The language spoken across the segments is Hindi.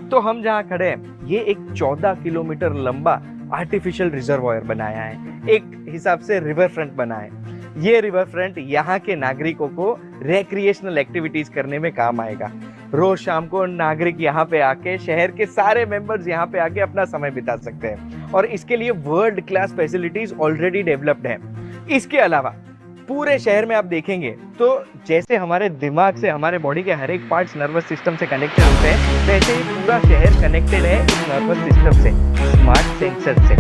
तो हम जहाँ खड़े हैं ये एक 14 किलोमीटर लंबा आर्टिफिशियल रिजर्वायर बनाया है, एक हिसाब से रिवर फ्रंट बना है। ये रिवर फ्रंट यहाँ के नागरिकों को रेक्रिएशनल एक्टिविटीज करने में काम आएगा। रोज शाम को नागरिक यहाँ पे आके, शहर के सारे मेंबर्स यहाँ पे आके अपना समय बिता सकते हैं और इसके लिए world class facilities already developed है। इसके अलावा पूरे शहर में आप देखेंगे तो जैसे हमारे दिमाग से हमारे बॉडी के हर एक पार्ट्स नर्वस सिस्टम से कनेक्टेड होते हैं, वैसे ही पूरा शहर कनेक्टेड है इस नर्वस सिस्टम से, स्मार्ट सेंसर से।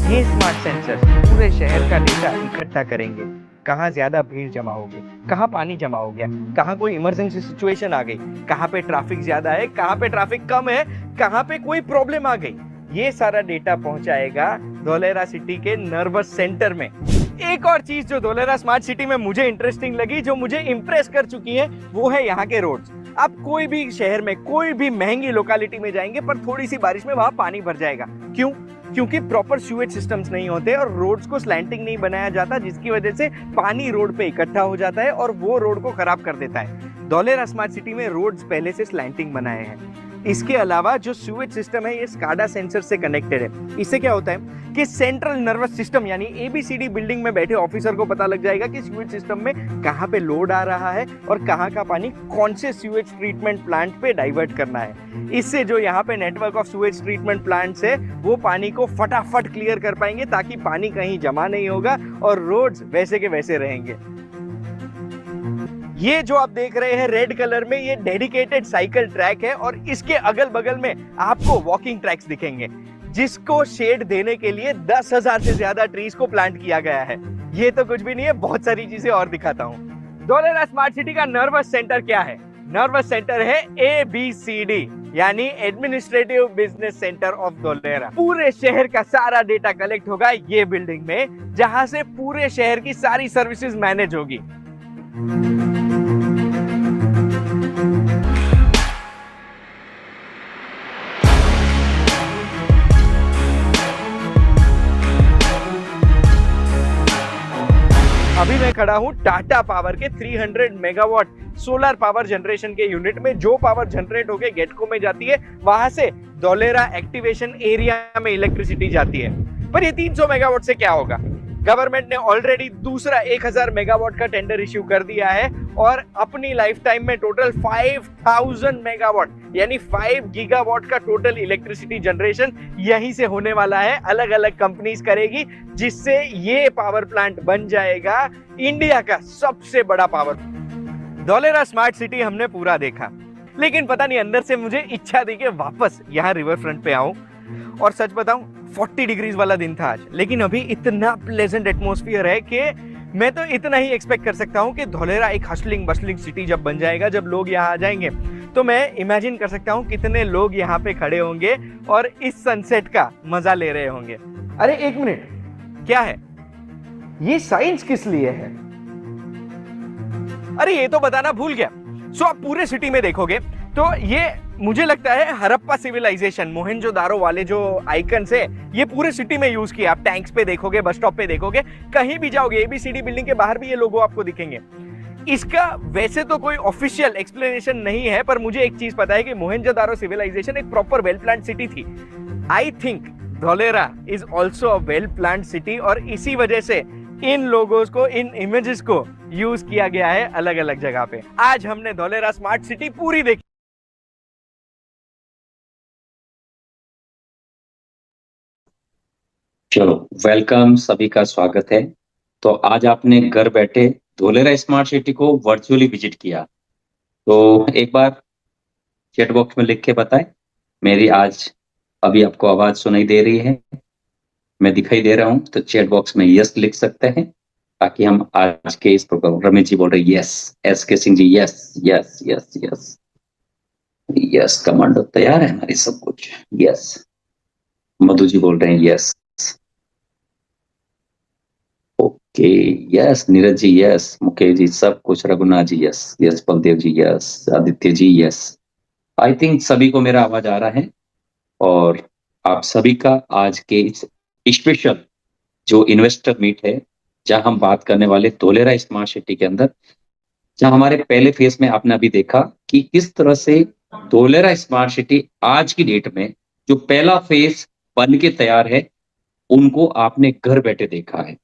ये स्मार्ट सेंसर पूरे शहर का डेटा इकट्ठा करेंगे। कहाँ ज्यादा भीड़ जमा होगी, कहाँ पानी जमा हो गया, कहाँ कोई इमरजेंसी सिचुएशन आ गई, कहाँ पे ट्रैफिक ज्यादा है, कहाँ पे ट्रैफिक कम है, कहाँ पे कोई प्रॉब्लम आ गई, ये सारा डेटा पहुंचाएगा धोलेरा सिटी के नर्वस सेंटर में। एक और चीज जो धोलेरा स्मार्ट सिटी में मुझे इंटरेस्टिंग लगी, जो मुझे इंप्रेस कर चुकी है, वो है यहाँ के रोड्स। आप कोई भी शहर में कोई भी महंगी लोकेलिटी में जाएंगे पर थोड़ी सी बारिश में वहां पानी भर जाएगा। क्यों? क्योंकि प्रॉपर सीवेज सिस्टम्स नहीं होते और रोड्स को स्लैंटिंग नहीं बनाया जाता, जिसकी वजह से पानी रोड पे इकट्ठा हो जाता है और वो रोड को खराब कर देता है। धोलेरा स्मार्ट सिटी में रोड्स पहले से स्लैंटिंग बनाए हैं। इसके अलावा जो सीवेज सिस्टम है ये स्काडा सेंसर से कनेक्टेड है। इससे क्या होता है कि सेंट्रल नर्वस सिस्टम यानी एबीसीडी बिल्डिंग में बैठे ऑफिसर को पता लग जाएगा कि सीवेज सिस्टम में कहाँ पे लोड आ रहा है और कहाँ का पानी कौन से सीवेज ट्रीटमेंट प्लांट पे डाइवर्ट करना है। इससे जो यहाँ पे network of sewage treatment plants है वो पानी को फटाफट क्लियर कर पाएंगे ताकि पानी कहीं जमा नहीं होगा और रोड्स वैसे के वैसे रहेंगे। ये जो आप देख रहे हैं रेड कलर में, ये डेडिकेटेड साइकिल ट्रैक है और इसके अगल बगल में आपको वॉकिंग ट्रैक्स दिखेंगे, जिसको शेड देने के लिए 10,000 से ज्यादा ट्रीज को प्लांट किया गया है। ये तो कुछ भी नहीं है, बहुत सारी चीजें और दिखाता हूँ। धोलेरा स्मार्ट सिटी का नर्वस सेंटर क्या है? नर्वस सेंटर है ABCD यानी administrative business centre of Dholera. पूरे शहर का सारा डेटा कलेक्ट होगा ये बिल्डिंग में, जहां से पूरे शहर की सारी सर्विसेज मैनेज होगी। अभी मैं खड़ा हूँ टाटा पावर के 300 मेगावाट सोलर पावर जनरेशन के यूनिट में। जो पावर जनरेट होके गेटको में जाती है, वहां से धोलेरा एक्टिवेशन एरिया में इलेक्ट्रिसिटी जाती है। पर ये 300 मेगावाट से क्या होगा? गवर्नमेंट ने ऑलरेडी दूसरा 1000 मेगावाट का टेंडर इश्यू कर दिया है और अपनी लाइफ टाइम में टोटल 5000 मेगावाट यानी 5 गीगावाट का टोटल इलेक्ट्रिसिटी जनरेशन यहीं से होने वाला है। अलग अलग कंपनीज करेगी, जिससे ये पावर प्लांट बन जाएगा इंडिया का सबसे बड़ा पावर। धोलेरा स्मार्ट सिटी हमने पूरा देखा, लेकिन पता नहीं अंदर से मुझे इच्छा थी कि वापस यहाँ रिवर फ्रंट पे आऊं। और सच बताऊं 40 डिग्रीज वाला दिन था आज, लेकिन अभी इतना प्लेजेंट एटमॉस्फेयर है कि मैं तो इतना ही एक्सपेक्ट कर सकता हूं कि धोलेरा एक हस्लिंग बस्लिंग सिटी जब बन जाएगा, जब लोग यहाँ आ जाएंगे, तो मैं इमेजिन कर सकता हूं कितने लोग यहाँ पे खड़े होंगे और इस सनसेट का मजा ले रहे होंगे। अरे एक मिनट, क्या है ये? साइंस किस लिए है? अरे ये तो बताना भूल गया। सो आप पूरे सिटी में देखोगे तो ये मुझे लगता है हड़प्पा सिविलाइजेशन, मोहनजोदारो वाले जो आइकन्स है ये पूरे सिटी में यूज किया। आप टैंक्स पे देखोगे, बस स्टॉप पे देखोगे, कहीं भी जाओगे ABCD बिल्डिंग के बाहर भी ये लोगो आपको दिखेंगे। इसका वैसे तो कोई ऑफिशियल एक्सप्लेनेशन नहीं है, पर मुझे एक चीज पता है कि मोहनजोदारो सिविलाइजेशन एक प्रॉपर वेल प्लान्ड सिटी थी। I think Dholera is also a well planned city और इसी वजह से इन लोगोस को, इन इमेजेस को यूज किया गया है अलग अलग जगह पे। आज हमने धोलेरा स्मार्ट सिटी पूरी देखी। चलो, वेलकम, सभी का स्वागत है। तो आज आपने घर बैठे धोलेरा स्मार्ट सिटी को वर्चुअली विजिट किया, तो एक बार चैट बॉक्स में लिख के बताएं मेरी आज अभी आपको आवाज सुनाई दे रही है, मैं दिखाई दे रहा हूं, तो चैट बॉक्स में यस लिख सकते हैं ताकि हम आज के इस प्रोग्राम। रमेश जी बोल रहे yes, S K Singh ji yes yes yes yes yes, commando तैयार है हमारी सब कुछ, यस। मधु जी बोल रहे हैं yes, okay yes. Neeraj ji yes, Mukesh ji सब कुछ, Raghunath ji yes yes, Baldev ji yes, Aditya ji yes. I think सभी को मेरा आवाज आ रहा है और आप सभी का आज के इस स्पेशल जो इन्वेस्टर मीट है, जहां हम बात करने वाले धोलेरा स्मार्ट सिटी के अंदर, जहां हमारे पहले फेज में आपने अभी देखा कि किस तरह से धोलेरा स्मार्ट सिटी आज की डेट में जो पहला फेज बन के तैयार है, उनको आपने घर बैठे देखा है।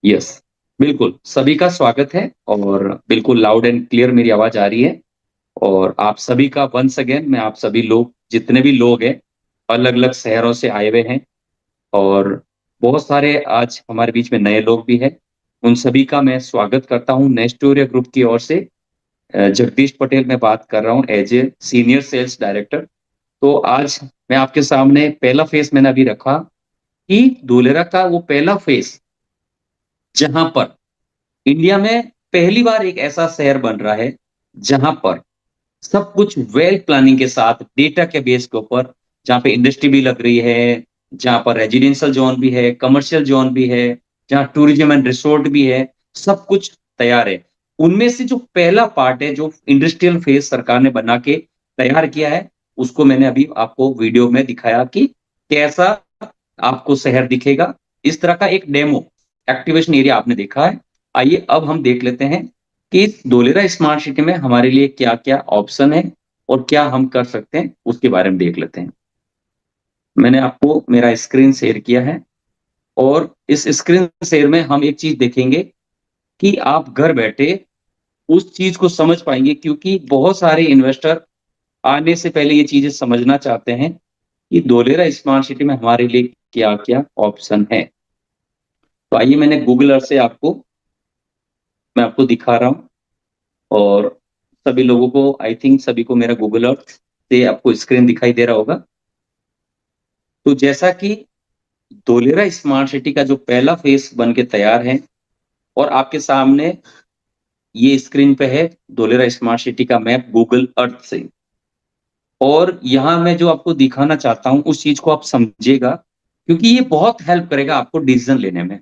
यस, बिल्कुल, सभी का स्वागत है और बिल्कुल लाउड एंड क्लियर मेरी आवाज़ आ रही है और आप सभी का वन्स अगेन मैं आप सभी लोग जितने भी लोग हैं, अलग-अलग शहरों से आए हुए हैं और बहुत सारे आज हमारे बीच में नए लोग भी हैं। उन सभी का मैं स्वागत करता हूँ नेस्टोरिया ग्रुप की ओर से। जगदीश पटेल मैं बात कर रहा हूँ as a senior sales director. तो आज मैं आपके सामने पहला फेस मैंने अभी रखा कि धोलेरा का वो पहला फेस जहाँ पर इंडिया में पहली बार एक ऐसा शहर बन रहा है, जहाँ पर सब कुछ वेल प्लानिंग के साथ डेटा के बेस के ऊपर जहाँ पे इंडस्ट्री भी लग रही है, जहाँ पर रेजिडेंशियल ज़ोन भी है, कमर्शियल ज़ोन भी है, जहाँ टूरिज़्म एंड रिसोर्ट भी है, सब कुछ तैयार है। उनमें से जो पहला पार्ट है, जो इंडस्ट्रियल फेज़ सरकार ने बना के तैयार किया है, उसको मैंने अभी आपको वीडियो में दिखाया कि कैसा आपको शहर दिखेगा। इस तरह का एक डेमो एक्टिवेशन एरिया आपने देखा है। आइए अब हम देख लेते हैं कि इस धोलेरा स्मार्ट सिटी में हमारे लिए क्या-क्या ऑप्शन है और क्या हम कर सकते हैं, उसके बारे में देख लेते हैं। मैंने आपको मेरा स्क्रीन शेयर किया है और इस स्क्रीन शेयर में हम एक चीज़ देखेंगे कि आप घर बैठे उस चीज़ को समझ पाएँगे क्योंकि बहुत सारे इन्वेस्टर आने से पहले ये चीज़ें समझना चाहते हैं कि धोलेरा स्मार्ट सिटी में हमारे लिए क्या-क्या ऑप्शन है। तो आइए मैंने गूगल अर्थ से मैं आपको दिखा रहा हूँ और सभी लोगों को आई थिंक सभी को मेरा गूगल अर्थ से आपको स्क्रीन दिखाई दे रहा होगा। तो जैसा कि धोलेरा स्मार्ट सिटी का जो पहला फेस बन के तैयार है और आपके सामने ये स्क्रीन पे है धोलेरा स्मार्ट सिटी का मैप गूगल अर्थ से। और यहाँ मैं जो आपको दिखाना चाहता हूँ उस चीज़ को आप समझिएगा क्योंकि ये बहुत हेल्प करेगा आपको डिसीज़न लेने में।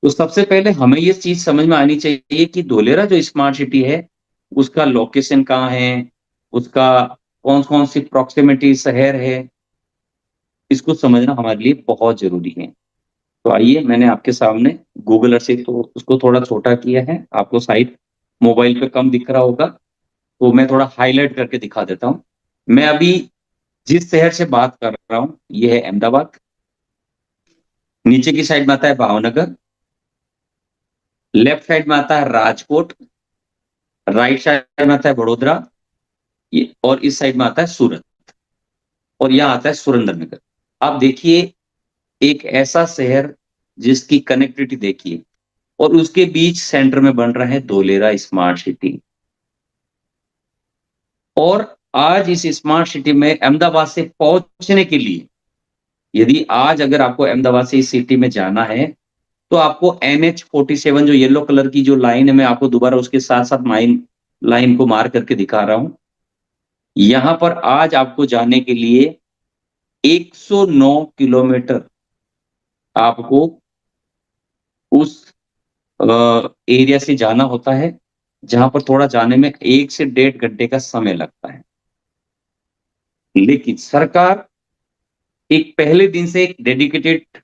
तो सबसे पहले हमें ये चीज़ समझ में आनी चाहिए कि धोलेरा जो स्मार्ट सिटी है, उसका लोकेशन कहाँ है, उसका कौन-कौन सी प्रॉक्सिमिटी शहर है, इसको समझना हमारे लिए बहुत ज़रूरी है। तो आइए मैंने आपके सामने गूगल अर्थ से तो उसको थोड़ा छोटा किया है, आपको साइट मोबाइल पे कम दिख रहा होगा, तो मैं थोड़ा हाइलाइट करके दिखा देता हूँ। मैं अभी जिस शहर से बात कर रहा हूँ, ये है अहमदाबाद, नीचे की साइड में आता है भावनगर, लेफ्ट साइड में आता है राजकोट, राइट साइड में आता है वडोदरा, ये और इस साइड में आता है सूरत और यहाँ आता है सुरेंद्रनगर। आप देखिए एक ऐसा शहर जिसकी कनेक्टिविटी देखिए और उसके बीच सेंटर में बन रहा है धोलेरा स्मार्ट सिटी। और आज इस स्मार्ट सिटी में अहमदाबाद से पहुंचने के लिए यदि आज अगर आपको अहमदाबाद से इस सिटी में जाना है, तो आपको NH47 जो येलो कलर की जो लाइन है, मैं आपको दोबारा उसके साथ-साथ माइन लाइन को मार्क करके दिखा रहा हूँ। यहाँ पर आज आपको जाने के लिए 109 किलोमीटर आपको उस एरिया से जाना होता है, जहाँ पर थोड़ा जाने में 1 से डेढ़ घंटे का समय लगता है। लेकिन सरकार एक पहले दिन से एक डेडिकेटेड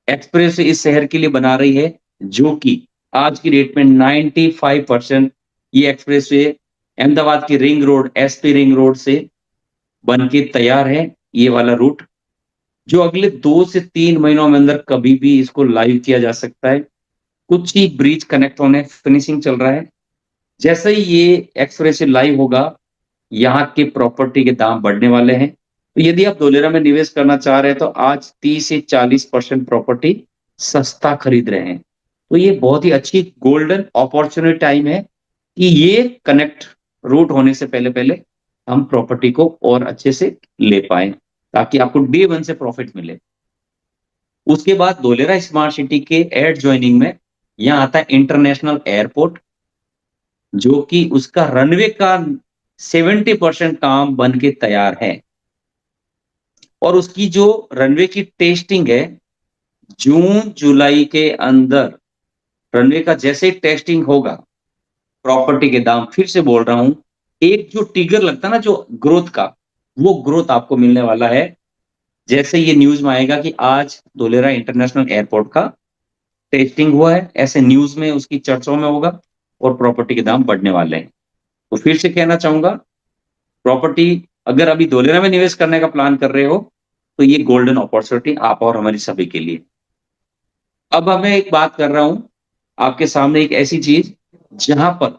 एक्सप्रेस इस शहर के लिए बना रही है, जो कि आज की डेट में 95% ये एक्सप्रेसवे अहमदाबाद की ring road, SP ring road से बन के तैयार है, ये वाला रूट, जो अगले 2 से 3 महीनों में अंदर कभी भी इसको लाइव किया जा सकता है। कुछ ही ब्रिज कनेक्ट होने फिनिशिंग चल रहा है। जैसे ही ये एक्सप्रेसवे लाइव होगा, यहाँ के प्रॉपर्टी के दाम बढ़ने वाले हैं। तो यदि आप धोलेरा में निवेश करना चाह रहे हैं, तो आज 30 से 40% प्रॉपर्टी सस्ता खरीद रहे हैं। तो ये बहुत ही अच्छी गोल्डन अपॉर्च्युनिटी टाइम है कि ये कनेक्ट रूट होने से पहले-पहले हम प्रॉपर्टी को और अच्छे से ले पाएँ, ताकि आपको डे 1 से प्रॉफिट मिले। उसके बाद धोलेरा स्मार्ट सिटी के एडजॉइनिंग में यहाँ आता है इंटरनेशनल एयरपोर्ट, जो कि उसका रनवे का 70% काम बन के तैयार है और उसकी जो रनवे की टेस्टिंग है, जून-जुलाई के अंदर रनवे का जैसे ही टेस्टिंग होगा, प्रॉपर्टी के दाम फिर से बोल रहा हूँ, एक जो ट्रिगर लगता है ना जो ग्रोथ का, वो ग्रोथ आपको मिलने वाला है। जैसे ये न्यूज़ में आएगा कि आज धोलेरा इंटरनेशनल एयरपोर्ट का टेस्टिंग हुआ है, ऐसे न्यूज़ में उसकी चर्चाओं में होगा और प्रॉपर्टी के दाम बढ़ने वाले हैं। तो फिर से कहना चाहूँगा प्रॉपर्टी अगर अभी धोलेरा में निवेश करने का प्लान कर रहे हो, तो ये गोल्डन अपॉर्चुनिटी आप और हमारी सभी के लिए। अब मैं एक बात कर रहा हूँ, आपके सामने एक ऐसी चीज जहां पर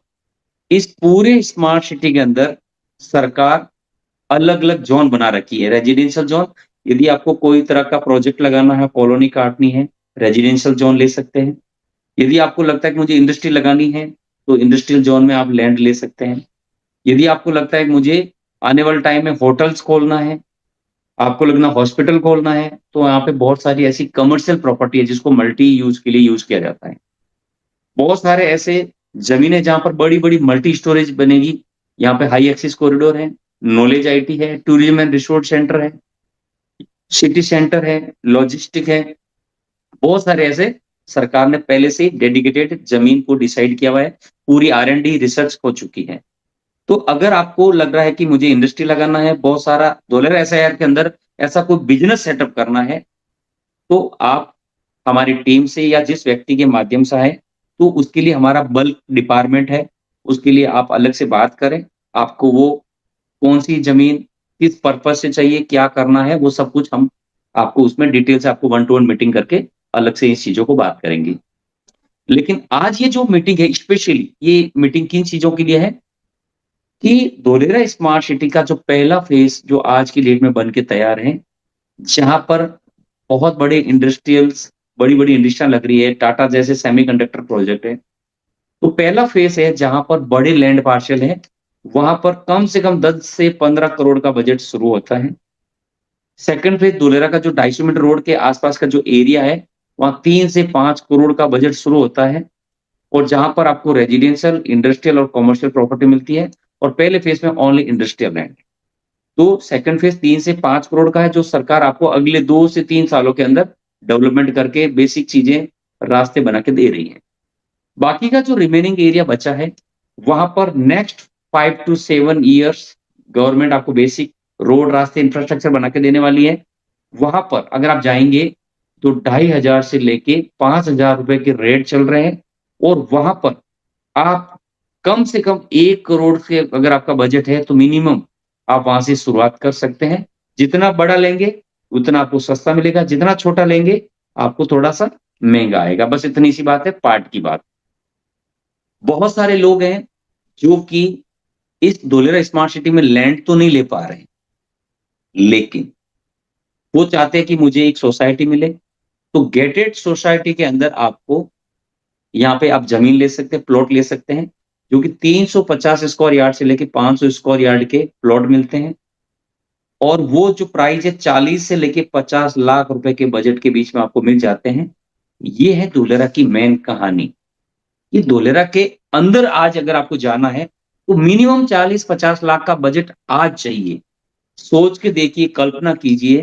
इस पूरे स्मार्ट सिटी के अंदर सरकार अलग-अलग ज़ोन बना रखी है। रेजिडेंशियल ज़ोन, यदि आपको कोई तरह का प्रोजेक्ट लगाना है, कॉलोनी काटनी है, रेजिडेंशियल ज़ोन ले सकते हैं। यदि आपको लगता है कि मुझे इंडस्ट्री लगानी है, तो इंडस्ट्रियल ज़ोन में आप लैंड ले सकते हैं। यदि आपको लगता है कि मुझे आने वाले टाइम में होटल्स खोलना है, आपको लगना हॉस्पिटल खोलना है, तो यहाँ पे बहुत सारी ऐसी कमर्शियल प्रॉपर्टी है जिसको मल्टी यूज़ के लिए यूज़ किया जाता है। बहुत सारे ऐसे ज़मीनें जहाँ पर बड़ी-बड़ी मल्टी स्टोरेज बनेगी। यहाँ पे हाई एक्सेस कॉरिडोर है, नॉलेज आईटी है, टूरिज्म एंड रिसोर्ट सेंटर है, सिटी सेंटर है, लॉजिस्टिक है। बहुत सारे ऐसे सरकार ने पहले से ही डेडिकेटेड ज़मीन को डिसाइड किया हुआ है, पूरी आर-एंड-डी रिसर्च हो चुकी है। तो अगर आपको लग रहा है कि मुझे इंडस्ट्री लगाना है, बहुत सारा डॉलर एसआईआर के अंदर ऐसा कोई बिज़नेस सेटअप करना है, तो आप हमारी टीम से या जिस व्यक्ति के माध्यम से आए, तो उसके लिए हमारा बल्क डिपार्टमेंट है, उसके लिए आप अलग से बात करें। आपको वो कौन-सी ज़मीन किस पर्पज़ से चाहिए, क्या करना है, वो सब कुछ हम आपको उसमें डिटेल से आपको वन टू वन मीटिंग करके अलग से इस चीज़ों को बात करेंगे। लेकिन आज ये जो मीटिंग है स्पेशली ये मीटिंग किन चीज़ों के लिए है कि धोलेरा स्मार्ट सिटी का जो पहला फेज़ जो आज की डेट में बन के तैयार है, जहाँ पर बहुत बड़े इंडस्ट्रियल्स बड़ी-बड़ी इंडस्ट्रियाँ लग रही है, टाटा जैसे सेमीकंडक्टर प्रोजेक्ट है। तो पहला फेज़ है जहाँ पर बड़े लैंड पार्शल हैं, वहाँ पर कम से कम 10 से 15 करोड़ का बजट शुरू होता है। सेकंड फेज़ धोलेरा का जो 250 मीटर रोड के आस-पास का जो एरिया है, वहाँ 3 से 5 करोड़ का बजट शुरू होता है और जहाँ पर आपको रेजिडेंशियल, इंडस्ट्रियल और कमर्शियल प्रॉपर्टी मिलती है और पहले फेज़ में ओनली इंडस्ट्रियल लैंड। तो सेकंड फेज़ 3 से 5 करोड़ का है जो सरकार आपको अगले 2 से 3 सालों के अंदर डेवलपमेंट करके बेसिक चीज़ें, रास्ते बना के दे रही है। बाकी का जो रिमेनिंग एरिया बचा है, वहाँ पर नेक्स्ट 5 टू 7 इयर्स गवर्नमेंट आपको बेसिक रोड, रास्ते, इंफ्रास्ट्रक्चर बना के देने वाली है। वहाँ पर अगर आप जाएँगे, तो 2500 से लेके 5000 रुपए के रेट चल रहे हैं और वहाँ पर आप कम से कम 1 करोड़ से अगर आपका बजट है, तो मिनिमम आप वहाँ से शुरुआत कर सकते हैं। जितना बड़ा लेंगे, उतना आपको सस्ता मिलेगा, जितना छोटा लेंगे, आपको थोड़ा-सा महँगा आएगा। बस इतनी सी बात है, पार्ट की बात। बहुत सारे लोग हैं जो कि इस धोलेरा स्मार्ट सिटी में लैंड तो नहीं ले पा रहे हैं, लेकिन वो चाहते हैं कि मुझे एक सोसाइटी मिले, तो गेटेड सोसाइटी के अंदर आपको यहाँ पे आप ज़मीन ले सकते हैं, प्लॉट ले सकते हैं, जो कि 350 स्क्वायर यार्ड से लेके 500 स्क्वायर यार्ड के प्लॉट मिलते हैं और वो जो प्राइस है 40 से लेके 50 लाख रुपए के बजट के बीच में आपको मिल जाते हैं। ये है धोलेरा की मेन कहानी। ये धोलेरा के अंदर आज अगर आपको जाना है, तो मिनिमम 40-50 लाख का बजट आज चाहिए। सोच के देखिए, कल्पना कीजिए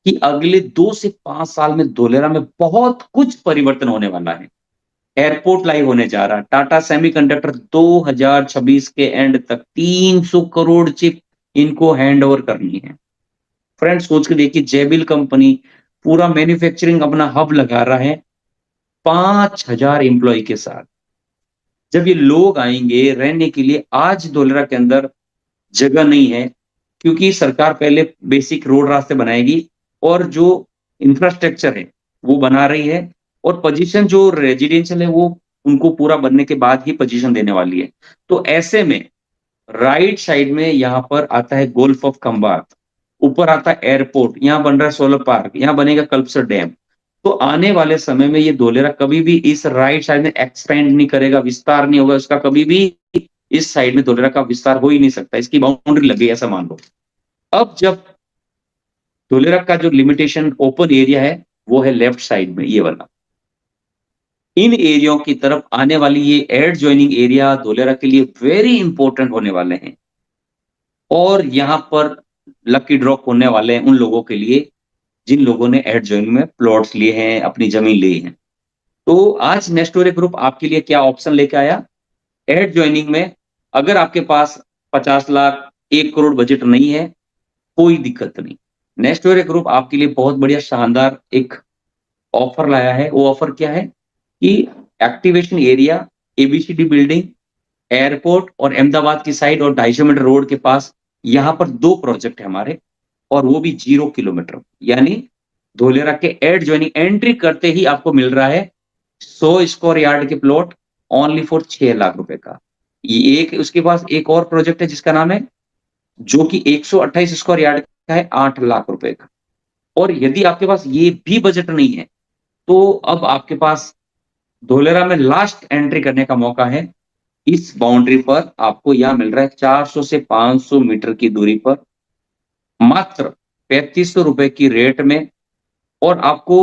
कि अगले 2 से 5 साल में धोलेरा में बहुत कुछ परिवर्तन होने वाला है। एयरपोर्ट लाइव होने जा रहा है। टाटा सेमीकंडक्टर 2026 के एंड तक 300 करोड़ चिप इनको हैंडओवर करनी है। फ्रेंड्स सोच के देखिए, जेबिल कंपनी पूरा मैन्युफैक्चरिंग अपना हब लगा रहा है 5000 एम्प्लॉयी के साथ। जब ये लोग आएँगे रहने के लिए, आज धोलेरा के अंदर जगह नहीं है, क्योंकि सरकार पहले बेसिक रोड रास्ते बनाएगी और जो इंफ्रास्ट्रक्चर है, वो बना रही है और पोज़ीशन जो रेज़िडेंशियल है, वो उनको पूरा बनने के बाद ही पोज़ीशन देने वाली है। तो ऐसे में राइट साइड में यहाँ पर आता है गोल्फ ऑफ खंबात, ऊपर आता है एयरपोर्ट, यहाँ बन रहा है सोलर पार्क, यहाँ बनेगा कल्पसर डैम। तो आने वाले समय में ये धोलेरा कभी भी इस राइट साइड में एक्सपेंड नहीं करेगा, विस्तार नहीं होगा, उसका कभी भी इस साइड में धोलेरा का विस्तार हो ही नहीं सकता, इसकी बाउंड्री लग गई ऐसा मान लो। अब जब धोलेरा का जो लिमिटेशन ओपन एरिया है, वो है लेफ्ट साइड में ये वाला। इन एरियाओं की तरफ आने वाली ये एड जॉइनिंग एरिया धोलेरा के लिए वेरी इंपॉर्टेंट होने वाले हैं और यहाँ पर लकी ड्रॉ होने वाले हैं उन लोगों के लिए जिन लोगों ने एड जॉइनिंग में प्लॉट्स लिए हैं, अपनी जमीन ली है। तो आज नेस्टोरे ग्रुप आपके लिए क्या ऑप्शन लेके आया? एड जॉइनिंग में अगर आपके पास 50 लाख, 1 करोड़ बजट नहीं है, कोई दिक्कत नहीं। नेस्टोरे ग्रुप आपके लिए बहुत बढ़िया शानदार एक ऑफर लाया है। वो ऑफर क्या है कि activation area, ABCD building airport और अहमदाबाद की साइड और 250 मीटर रोड के पास यहाँ पर 2 प्रोजेक्ट है हमारे, और वो भी 0 किलोमीटर, यानी धोलेरा के एडजॉइनिंग एंट्री करते ही आपको मिल रहा है 100 स्क्वायर यार्ड के प्लॉट ओनली फॉर 6 लाख रुपए का। ये एक उसके पास एक और प्रोजेक्ट है जिसका नाम है, जो कि 128 स्क्वायर यार्ड का है 8 लाख रुपए का। और यदि आपके पास ये भी बजट नहीं है, तो अब आपके पास धोलेरा में लास्ट एंट्री करने का मौका है। इस बाउंड्री पर आपको यहां मिल रहा है 400 से 500 मीटर की दूरी पर मात्र 3500 रुपए की रेट में। और आपको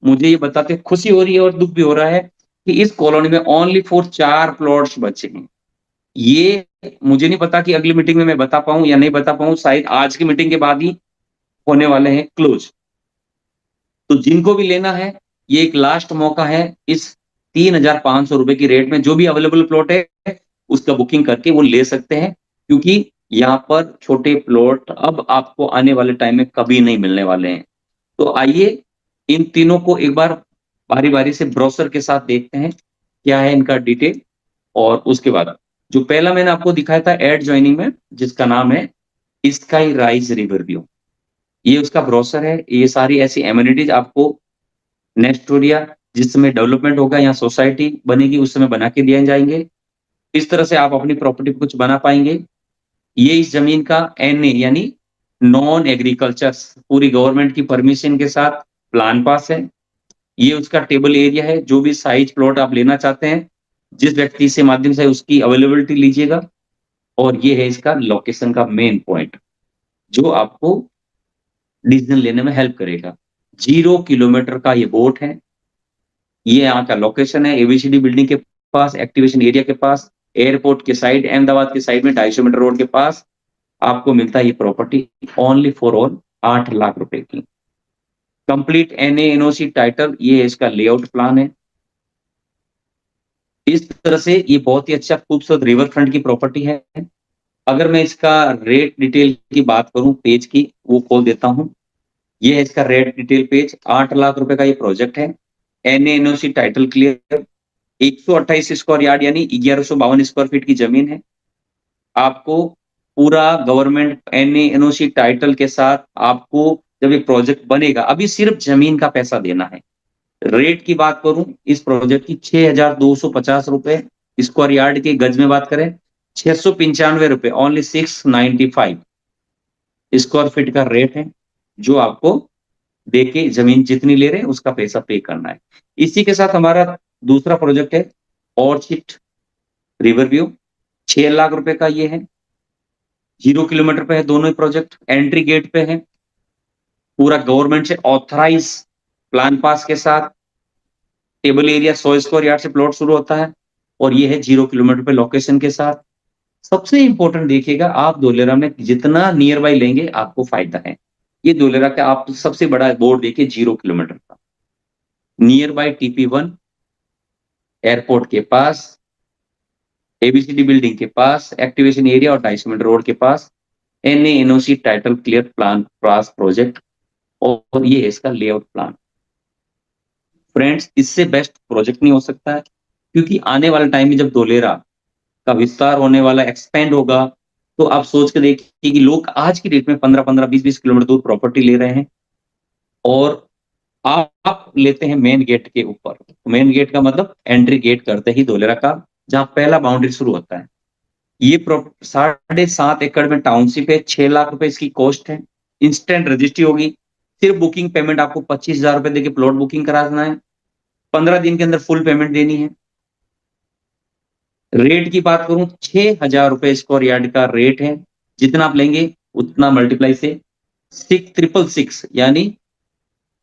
मुझे ये बताते खुशी हो रही है और दुख भी हो रहा है कि इस कॉलोनी में ओनली फॉर 4 प्लॉट्स बचे हैं। ये मुझे नहीं पता कि अगली मीटिंग में मैं बता पाऊं या नहीं बता पाऊं, शायद आज की मीटिंग के बाद ही होने वाले हैं क्लोज। तो जिनको भी लेना है, ये एक लास्ट मौका है। इस 3,500 रुपए की रेट में जो भी अवेलेबल प्लॉट है उसका बुकिंग करके वो ले सकते हैं, क्योंकि यहाँ पर छोटे प्लॉट अब आपको आने वाले टाइम में कभी नहीं मिलने वाले हैं। तो आइए इन तीनों को एक बार बारी बारी से ब्रोशर के साथ देखते हैं क्या है इनका डिटेल। और उसके बाद जो पहला मैंने आपको दिखाया था एड ज्वाइनिंग में, जिसका नाम है स्काई राइज रिवर व्यू, ये उसका ब्रोशर है। ये सारी ऐसी एमिनिटीज आपको नेक्स्ट एरिया जिस समय डेवलपमेंट होगा, यहाँ सोसाइटी बनेगी, उस समय बना के दिए जाएंगे। इस तरह से आप अपनी प्रॉपर्टी पे कुछ बना पाएंगे। ये इस जमीन का एनए यानी नॉन एग्रीकल्चर पूरी गवर्नमेंट की परमिशन के साथ प्लान पास है। ये उसका टेबल एरिया है, जो भी साइज प्लॉट आप लेना चाहते हैं जिस व्यक्ति से माध्यम से उसकी अवेलेबिलिटी लीजिएगा। और ये है इसका लोकेशन का मेन पॉइंट, जो आपको डिसीजन लेने में हेल्प करेगा। 0 किलोमीटर का ये बोट है। ये यहाँ का लोकेशन है एबीसीडी बिल्डिंग के पास, एक्टिवेशन एरिया के पास, एयरपोर्ट के साइड, अहमदाबाद के साइड में 250 मीटर रोड के पास आपको मिलता है ये property only for all 8 lakh रुपए की। कंप्लीट एनए एनओसी टाइटल, ये इसका लेआउट प्लान है। इस तरह से ये बहुत ही अच्छा खूबसूरत रिवर फ्रंट की प्रॉपर्टी है। अगर मैं इसका रेट डिटेल की बात करूं, पेज की वो खोल देता हूं। ये है इसका रेट डिटेल पेज। 8 लाख रुपए का ये प्रोजेक्ट है। एनएनओसी टाइटल क्लियर, 128 स्क्वायर यार्ड यानी 1152 स्क्वायर फीट की जमीन है। आपको पूरा गवर्नमेंट एनएनओसी टाइटल के साथ आपको जब ये प्रोजेक्ट बनेगा, अभी सिर्फ जमीन का पैसा देना है। रेट की बात करूं इस प्रोजेक्ट की 6,250 रुपए स्क्वायर यार्ड के, गज में बात करें 695 रुपए, ओनली 695 स्क्वायर फीट का रेट है, जो आपको देके जमीन जितनी ले रहे हैं उसका पैसा पे करना है। इसी के साथ हमारा दूसरा प्रोजेक्ट है ऑर्चिड रिवर व्यू, 6 लाख रुपए का ये है। 0 किलोमीटर पे है दोनों ही प्रोजेक्ट, एंट्री गेट पे है, पूरा गवर्नमेंट से ऑथराइज प्लान पास के साथ। टेबल एरिया 100 स्क्वायर यार्ड से प्लॉट शुरू होता है, और ये है 0 किलोमीटर पे लोकेशन के साथ। सबसे इंपॉर्टेंट देखिएगा, आप धोलेरा में जितना नियर बाई लेंगे आपको फायदा है। ये धोलेरा का आप सबसे बड़ा बोर्ड देखिए 0 किलोमीटर का, नियर बाई TP1 एयरपोर्ट के पास, एबीसीडी बिल्डिंग के पास, एक्टिवेशन एरिया और 250 मीटर रोड के पास, एनएनओसी title clear plan pass project. और ये है इसका लेआउट प्लान। फ्रेंड्स, इससे बेस्ट प्रोजेक्ट नहीं हो सकता है, क्योंकि आने वाले टाइम में जब धोलेरा का विस्तार होने वाला, एक्सपेंड होगा, तो आप सोच के देखिए कि लोग आज की डेट में 15-15, 20-20 किलोमीटर दूर प्रॉपर्टी ले रहे हैं, और आप लेते हैं मेन गेट के ऊपर। मेन गेट का मतलब एंट्री गेट करते ही धोलेरा का, जहां पहला बाउंड्री शुरू होता है। ये 7.5 एकड़ में टाउनशिप है। 6 लाख रुपए इसकी कॉस्ट है। इंस्टेंट रजिस्ट्री होगी। सिर्फ बुकिंग पेमेंट आपको 25,000 रुपए देके प्लॉट बुकिंग कराना है। 15 दिन के अंदर फुल पेमेंट देनी है। रेट की बात करूं, 6,000 रुपए स्क्वायर यार्ड का रेट है। जितना आप लेंगे उतना मल्टीप्लाई से 6,666, यानी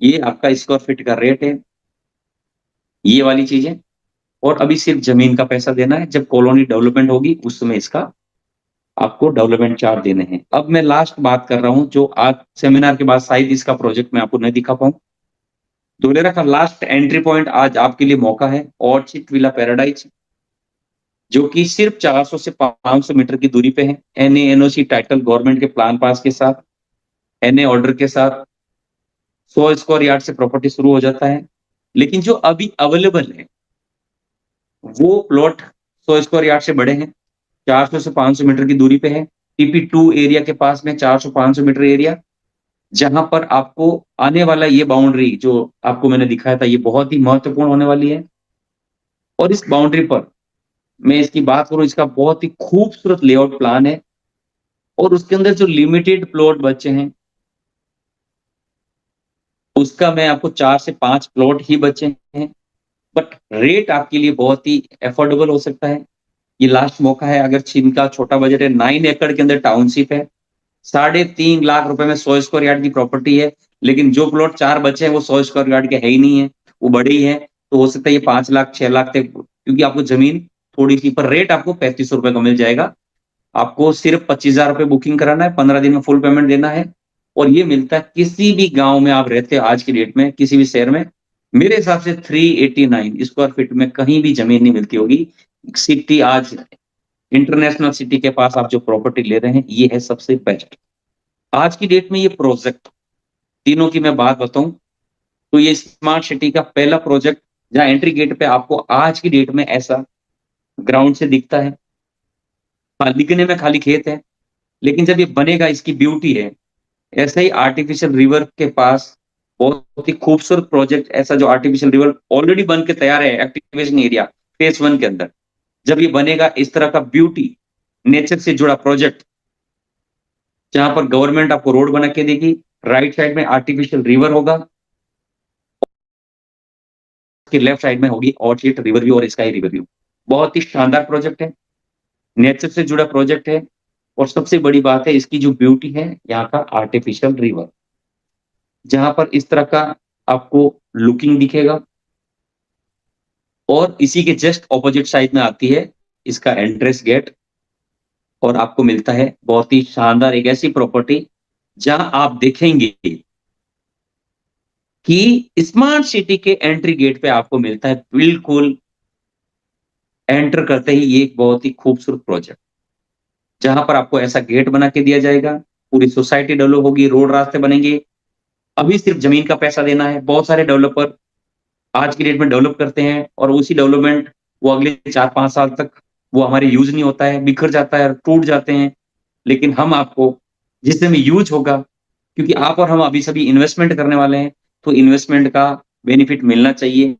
ये आपका स्क्वायर फीट का रेट है। ये वाली चीजें, और अभी सिर्फ जमीन का पैसा देना है। जब कॉलोनी डेवलपमेंट होगी उस समय इसका आपको डेवलपमेंट चार्ज देने हैं। अब मैं लास्ट बात कर रहा हूं, जो आज सेमिनार के बाद शायद इसका प्रोजेक्ट मैं आपको नहीं दिखा पाऊं। धोलेरा का लास्ट एंट्री पॉइंट आज आपके लिए मौका है, ऑर्चिड विला पैराडाइज, जो कि सिर्फ 400 से 500 मीटर की दूरी पे है। एनएनओसी टाइटल गवर्नमेंट के प्लान पास के साथ, एनए ऑर्डर के साथ 100 स्क्वायर यार्ड से प्रॉपर्टी शुरू हो जाता है। लेकिन जो अभी अवेलेबल है वो प्लॉट 100 स्क्वायर यार्ड से बड़े हैं, 400 से 500 मीटर की दूरी पे है। TP2 एरिया के पास में 400-500 मीटर एरिया, जहां पर आपको आने वाला ये बाउंड्री जो आपको मैंने दिखाया था, ये बहुत ही महत्वपूर्ण होने वाली है। और इस बाउंड्री पर मैं इसकी बात करूं, इसका बहुत ही खूबसूरत लेआउट प्लान है और उसके अंदर जो लिमिटेड प्लॉट बचे हैं, उसका मैं आपको 4 से 5 प्लॉट ही बचे हैं, बट रेट आपके लिए बहुत ही अफोर्डेबल हो सकता है। ये लास्ट मौका है, अगर जिनका छोटा बजट है, 9 एकड़ के अंदर टाउनशिप है, 3.5 लाख रुपए में 100 स्क्वायर यार्ड की प्रॉपर्टी है, लेकिन जो प्लॉट 4 बचे हैं वो 100 स्क्वायर यार्ड के है ही नहीं है, वो बड़े ही है, तो हो सकता है ये 5 लाख 6 लाख तक, क्योंकि आपको जमीन थोड़ी सी, पर रेट आपको 3500 रुपए का मिल जाएगा। आपको सिर्फ 25,000 रुपए बुकिंग कराना है, 15 दिन में फुल पेमेंट देना है, और ये मिलता है किसी भी गांव में आप रहते हो आज की डेट में, किसी भी शहर में। मेरे हिसाब से 389 स्क्वायर फीट में कहीं भी जमीन नहीं मिलती होगी। सिटी आज इंटरनेशनल सिटी के पास आप जो प्रॉपर्टी ले रहे हैं, ये है सबसे बेस्ट आज की डेट में। ये प्रोजेक्ट तीनों की मैं बात बताऊं तो ये स्मार्ट सिटी का पहला प्रोजेक्ट, जहां एंट्री गेट पे आपको आज की डेट में ऐसा ग्राउंड से दिखता है। दिखने में खाली खेत है, लेकिन जब ये बनेगा, इसकी ब्यूटी है। ऐसे ही आर्टिफिशियल रिवर के पास बहुत ही खूबसूरत प्रोजेक्ट, ऐसा जो आर्टिफिशियल रिवर ऑलरेडी बन के तैयार है, एक्टिवेशन एरिया फेज 1 के अंदर। जब ये बनेगा, इस तरह का ब्यूटी नेचर से जुड़ा प्रोजेक्ट, जहां पर गवर्नमेंट आपको रोड बना के देगी, राइट साइड में आर्टिफिशियल रिवर होगा, उसके लेफ्ट साइड में होगी ऑर्चिड रिवर व्यू और स्काई रिवर व्यू। बहुत ही शानदार प्रोजेक्ट है, नेचर से जुड़ा प्रोजेक्ट है, और सबसे बड़ी बात है इसकी जो ब्यूटी है, यहाँ का आर्टिफिशियल रिवर, जहां पर इस तरह का आपको लुकिंग दिखेगा। और इसी के जस्ट ऑपोजिट साइड में आती है इसका एंट्रेंस गेट, और आपको मिलता है बहुत ही शानदार एक ऐसी प्रॉपर्टी जहां आप देखेंगे कि स्मार्ट सिटी के एंट्री गेट पे आपको मिलता है, बिल्कुल एंटर करते ही, ये एक बहुत ही खूबसूरत प्रोजेक्ट, जहां पर आपको ऐसा गेट बना के दिया जाएगा। पूरी सोसाइटी डेवलप होगी, रोड रास्ते बनेंगे। अभी सिर्फ जमीन का पैसा देना है। बहुत सारे डेवलपर आज की डेट में डेवलप करते हैं, और उसी डेवलपमेंट वो अगले 4-5 साल तक वो हमारे यूज नहीं होता है, बिखर जाता है, टूट जाते हैं। लेकिन हम आपको जिस समय यूज होगा, क्योंकि आप और हम अभी सभी इन्वेस्टमेंट करने वाले हैं, तो इन्वेस्टमेंट का बेनिफिट मिलना चाहिए,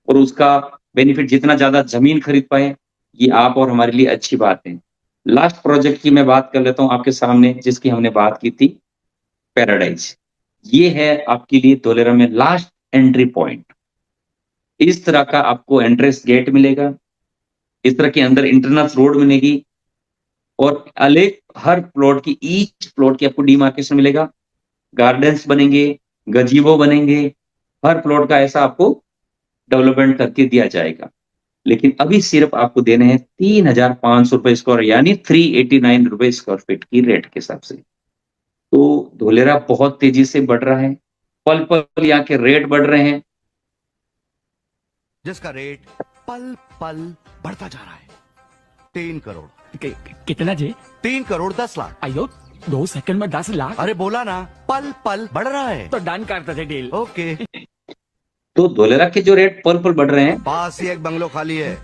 और उसका बेनिफिट जितना ज्यादा जमीन खरीद पाए, ये आप और हमारे लिए अच्छी बात है। लास्ट प्रोजेक्ट की मैं बात कर लेता हूं आपके सामने, जिसकी हमने बात की थी, पैराडाइज। ये है आपके लिए धोलेरा में लास्ट एंट्री पॉइंट। इस तरह का आपको एंट्रेंस गेट मिलेगा, इस तरह के अंदर इंटरनल रोड मिलेगी, और अलग हर प्लॉट की, ईच प्लॉट की आपको डीमार्केशन मिलेगा, गार्डन्स बनेंगे, गजीबो बनेंगे, हर प्लॉट का ऐसा आपको डेवलपमेंट करके दिया जाएगा। लेकिन अभी सिर्फ आपको देने हैं 3,500 रुपए स्क्वायर, यानी 389 रुपए स्क्वायर फीट की रेट के हिसाब से। तो धोलेरा बहुत तेजी से बढ़ रहा है, पल पल यहाँ के रेट बढ़ रहे हैं, जिसका रेट पल पल बढ़ता जा रहा है। 3 करोड़। कितना जी? 3 करोड़ 10 लाख। अयो 2 सेकंड में 10 लाख? अरे बोला ना, पल पल बढ़ रहा है। तो डन करते थे डील। ओके। तो धोलेरा के जो रेट पल पल बढ़ रहे हैं, पास ही एक बंगलो खाली है,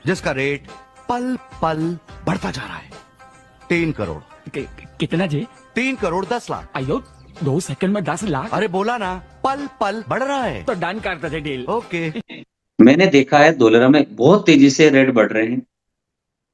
जिसका रेट पल पल बढ़ता जा रहा है। 3 करोड़। कितना जी? 3 करोड़ 10 लाख। अयो 2 सेकंड में 10 लाख? अरे बोला ना, पल पल बढ़ रहा है। तो डन करते थे डील। ओके। मैंने देखा है धोलेरा में बहुत तेजी से रेट बढ़ रहे हैं।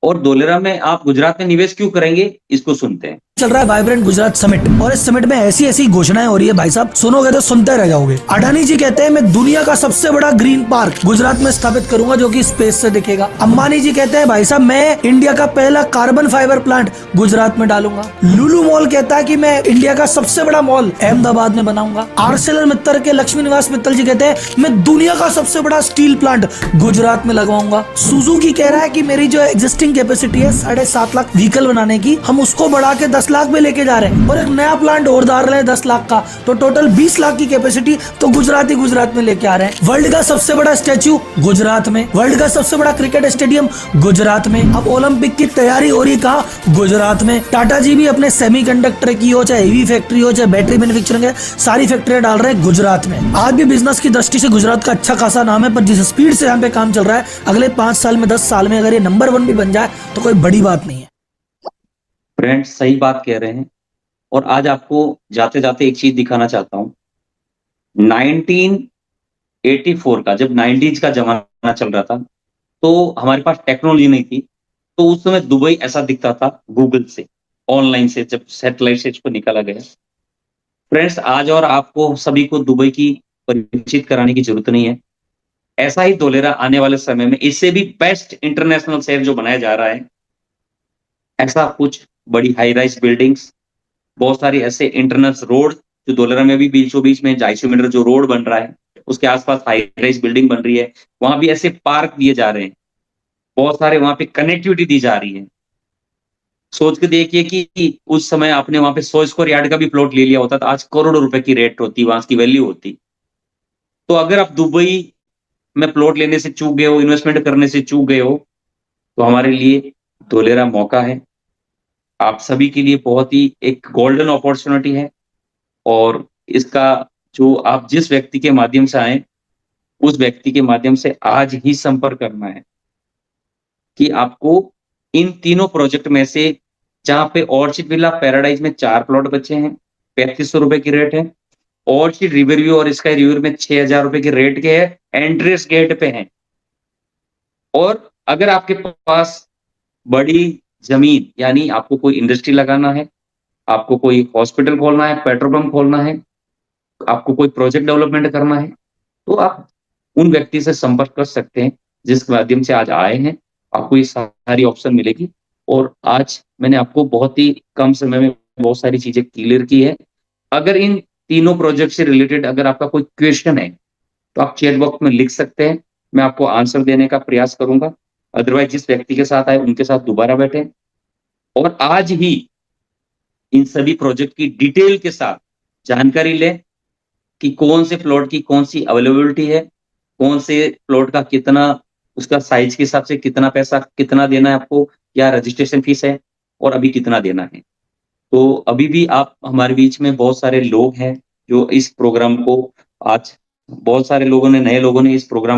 और धोलेरा में आप गुजरात में निवेश क्यों करेंगे, इसको सुनते हैं। चल रहा है वाइब्रेंट गुजरात समिट, और इस समिट में ऐसी ऐसी घोषणाएं हो रही है भाई साहब, सुनोगे तो सुनते रह जाओगे। अडानी जी कहते हैं मैं दुनिया का सबसे बड़ा ग्रीन पार्क गुजरात में स्थापित करूंगा, जो कि स्पेस से दिखेगा। अंबानी जी कहते हैं भाई साहब मैं इंडिया का पहला कार्बन फाइबर प्लांट गुजरात में डालूंगा। लुलु मॉल कहता है कि मैं इंडिया का सबसे बड़ा मॉल अहमदाबाद में बनाऊंगा। आरसेलर मित्तल के लक्ष्मी निवास मित्तल जी कहते हैं मैं दुनिया का सबसे बड़ा स्टील प्लांट गुजरात में लगवाऊंगा। सुजुकी कह रहा है कि मेरी जो एग्जिस्टिंग कैपेसिटी है 7.5 लाख व्हीकल बनाने की, हम उसको बढ़ा के 10 लाख में लेके जा रहे हैं और एक नया प्लांट और डाल रहे हैं 10 लाख का, तो टोटल 20 लाख की कैपेसिटी तो गुजरात में लेके आ रहे हैं। वर्ल्ड का सबसे बड़ा स्टैच्यू गुजरात में, वर्ल्ड का सबसे बड़ा क्रिकेट स्टेडियम गुजरात में, अब ओलंपिक की तैयारी हो रही कहाँ? गुजरात में। टाटा जी भी अपने सेमीकंडक्टर की हो, चाहे ईवी फैक्ट्री हो, चाहे बैटरी मैन्युफैक्चरिंग है, सारी फैक्ट्रियां डाल रहे हैं गुजरात में। आज भी बिजनेस की दृष्टि से गुजरात का अच्छा खासा नाम है, पर जिस स्पीड से यहाँ पे काम चल रहा है, अगले 5 साल में 10 साल में अगर ये नंबर 1 भी बन जाए तो कोई बड़ी बात नहीं है। फ्रेंड्स सही बात कह रहे हैं। और आज आपको जाते जाते एक चीज दिखाना चाहता हूं। 1984 का, जब 90s का जमाना चल रहा था, तो हमारे पास टेक्नोलॉजी नहीं थी, तो उस समय दुबई ऐसा दिखता था गूगल से, ऑनलाइन से, जब सैटेलाइट से इसको निकाला गया। फ्रेंड्स आज और आपको सभी को दुबई की परिचित कराने की जरूरत नहीं है। ऐसा ही धोलेरा आने वाले समय में इससे भी बेस्ट इंटरनेशनल शहर जो बनाया जा रहा है, ऐसा कुछ बड़ी हाई राइज बिल्डिंग्स, बहुत सारी ऐसे इंटरनल रोड, जो धोलेरा में भी बीचों बीच में 250 मीटर जो रोड बन रहा है, उसके आसपास हाई राइज बिल्डिंग बन रही है, वहां भी ऐसे पार्क दिए जा रहे हैं, बहुत सारे वहां पे कनेक्टिविटी दी जा रही है। सोच के देखिए कि उस समय आपने वहां पे 100 स्क्वायर यार्ड का भी प्लॉट ले लिया होता, तो आज करोड़ों रुपए की रेट होती, वहां की वैल्यू होती। तो अगर आप दुबई में प्लॉट लेने से चूक गए हो, इन्वेस्टमेंट करने से चूक गए हो, तो हमारे लिए धोलेरा मौका है, आप सभी के लिए बहुत ही एक गोल्डन अपॉर्चुनिटी है। और इसका जो आप जिस व्यक्ति के माध्यम से आए, उस व्यक्ति के माध्यम से आज ही संपर्क करना है कि आपको इन तीनों प्रोजेक्ट में से, जहां पे ऑर्चिड विला पैराडाइज में 4 प्लॉट बचे हैं, 3500 रुपए की रेट है। ऑर्चिड रिवरव्यू और स्काई रिवर में 6000 रुपए के रेट के है, एंट्रेंस गेट पे है। और अगर आपके पास बड़ी जमीन, यानी आपको कोई इंडस्ट्री लगाना है, आपको कोई हॉस्पिटल खोलना है, पेट्रोल पंप खोलना है, आपको कोई प्रोजेक्ट डेवलपमेंट करना है, तो आप उन व्यक्ति से संपर्क कर सकते हैं जिसके माध्यम से आज आए हैं। आपको ये सारी ऑप्शन मिलेगी। और आज मैंने आपको बहुत ही कम समय में बहुत सारी चीजें क्लियर की है। अगर इन तीनों प्रोजेक्ट से रिलेटेड अगर आपका कोई क्वेश्चन है, तो आप चैट बॉक्स में लिख सकते हैं, मैं आपको आंसर देने का प्रयास करूंगा। अदरवाइज जिस व्यक्ति के साथ आए उनके साथ दोबारा बैठे और आज ही इन सभी प्रोजेक्ट की डिटेल के साथ जानकारी लें कि कौन से प्लॉट की कौन सी अवेलेबिलिटी है, कौन से प्लॉट का कितना, उसका साइज के हिसाब से कितना पैसा कितना देना है आपको, क्या रजिस्ट्रेशन फीस है और अभी कितना देना है। तो अभी भी आप हमारे बीच में बहुत सारे लोग हैं जो इस प्रोग्राम को, आज बहुत सारे लोगों ने, नए लोगों ने इस प्रोग्राम